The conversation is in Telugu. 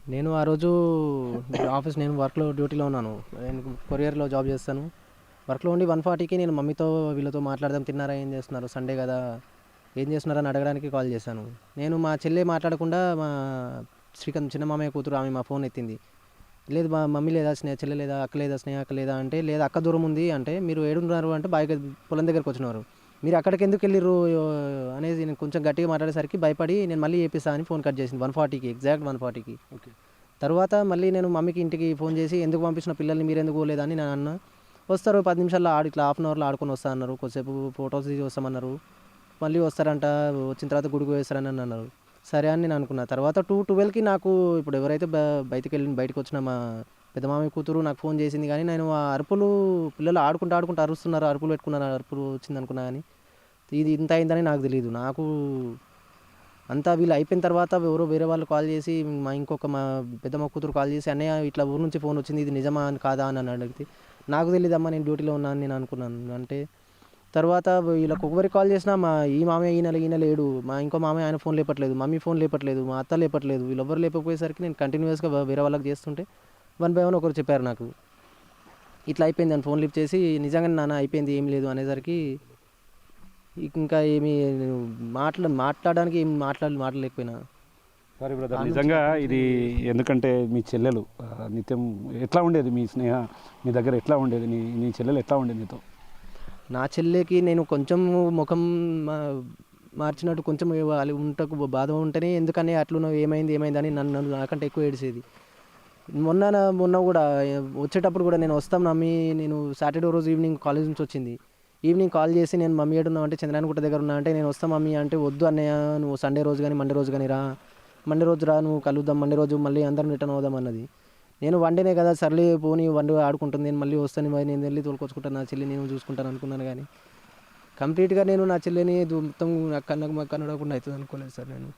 నేను ఆ రోజు నేను వర్క్‌లో డ్యూటీలో ఉన్నాను. నేను కొరియర్‌లో జాబ్ చేస్తాను. వర్క్‌లో ఉండి 1:40కి నేను మమ్మీతో వీళ్ళతో మాట్లాడదాం తిన్నారా? ఏం చేస్తున్నారు? సండే కదా! ఏం చేస్తున్నారని అడగడానికి కాల్ చేశాను. నేను మా చెల్లె మాట్లాడకుండా మా శ్రీకాంత్ చిన్న మామయ్య కూతురు ఆమె మా ఫోన్ ఎత్తింది. లేదు మా మమ్మీ లేదా? చెల్లె లేదా? అక్క లేదా? స్నేహ అక్క లేదా? అంటే లేదు అక్క దూరం ఉంది అంటే మీరు ఏడున్నారు అంటే పొలం దగ్గరికి వచ్చినారు. మీరు అక్కడికి ఎందుకు వెళ్ళిర్రు అనేసి నేను కొంచెం గట్టిగా మాట్లాడేసరికి భయపడి నేను మళ్ళీ చేపిస్తా అని ఫోన్ కట్ చేసింది 1:40కి ఎగ్జాక్ట్ 1:40కి. ఓకే. తర్వాత మళ్ళీ నేను మమ్మీకి ఇంటికి ఫోన్ చేసి ఎందుకు పంపించిన పిల్లల్ని మీరెందుకు పోలేదని నేను అన్నా. వస్తారు 10 నిమిషాల్లో ఇట్లా హాఫ్ అన్ అవర్లో ఆడుకొని వస్తా అన్నారు. కొద్దిసేపు ఫొటోస్ తీసి వస్తామన్నారు. మళ్ళీ వస్తారంట వచ్చిన తర్వాత గుడికి పోయేస్తారని అని అన్నారు. సరే అని నేను అనుకున్నా. తర్వాత 12కి నాకు ఇప్పుడు ఎవరైతే బయటకు వచ్చిన మా పెద్ద మామయ్య కూతురు నాకు ఫోన్ చేసింది కానీ నేను ఆ అరుపులు పిల్లలు ఆడుకుంటూ ఆడుకుంటూ అరుస్తున్నారు అరుపులు పెట్టుకున్నారు అరుపులు వచ్చిందనుకున్నా కానీ ఇది ఇంత అయిందని నాకు తెలియదు. నాకు అంతా వీళ్ళు అయిపోయిన తర్వాత ఎవరో వేరే వాళ్ళు కాల్ చేసి మా పెద్దమ్మ కూతురు కాల్ చేసి అన్నయ్య ఇట్లా ఊరు నుంచి ఫోన్ వచ్చింది ఇది నిజమా అని కాదా అని అడిగితే నాకు తెలియదమ్మా నేను డ్యూటీలో ఉన్నా అని నేను అనుకున్నాను. అంటే తర్వాత వీళ్ళకి ఒకరికి కాల్ చేసినా ఈ మామయ్య ఈయన లేడు, మా ఇంకో మామయ్య ఆయన ఫోన్ లేపట్లేదు, మమ్మీ ఫోన్ లేపట్లేదు, మా అత్త లేపట్లేదు, వీళ్ళెవ్వరు లేకపోయేసరికి నేను కంటిన్యూస్గా వేరే వాళ్ళకి చేస్తుంటే వన్ బై వన్ ఒకరు చెప్పారు నాకు ఇట్లా అయిపోయింది అని ఫోన్ లిఫ్ట్ చేసి నిజంగానే నాన్న అయిపోయింది ఏం లేదు అనేసరికి ఇంకా ఏమీ నేను మాట్లాడడానికి ఏం మాట్లాడలేకపోయినా. Sorry brother. ఆ నుంచి నిజంగా అక్కడి నుంచి ఇది ఎందుకంటే మీ చెల్లెలు నిత్యం ఎట్లా ఉండేది మీ స్నేహ మీ దగ్గర ఎట్లా ఉండేది నీ చెల్లెలు ఎట్లా ఉండేది నీతో? నా చెల్లెకి నేను కొంచెం ముఖం మా మార్చినట్టు కొంచెం వాళ్ళు బాధ ఉంటేనే ఎందుకని అట్లున్నావు ఏమైంది అని నన్ను నాకంటే ఎక్కువ ఏడిసేది. మొన్న కూడా వచ్చేటప్పుడు కూడా నేను వస్తాం మమ్మీ నేను సాటర్డే రోజు ఈవినింగ్ కాలేజ్ నుంచి వచ్చింది. ఈవినింగ్ కాల్ చేసి నేను మమ్మీ ఏడున్నావు అంటే చంద్రాయనగుట్ట దగ్గర ఉన్నా అంటే నేను వస్తా మమ్మీ అంటే వద్దు అన్నయ్య నువ్వు సండే రోజు కానీ మండే రోజు కానీ రా, మండే రోజు రా నువ్వు కలుద్దాం మండే రోజు మళ్ళీ అందరం రిటర్న్ అవుదాం అన్నది. నేను వన్ డేనే కదా సర్లే పోనీ వన్ డే ఆడుకుంటుంది నేను మళ్ళీ వస్తాను మరి నేను వెళ్ళి తోలుకొచ్చుకుంటాను నా చెల్లి నేను చూసుకుంటాను అనుకున్నాను కానీ కంప్లీట్గా నేను నా చెల్లిని మొత్తం కన్నకు మక్క నడవకుండా అవుతుంది అనుకోలేదు సార్ నేను.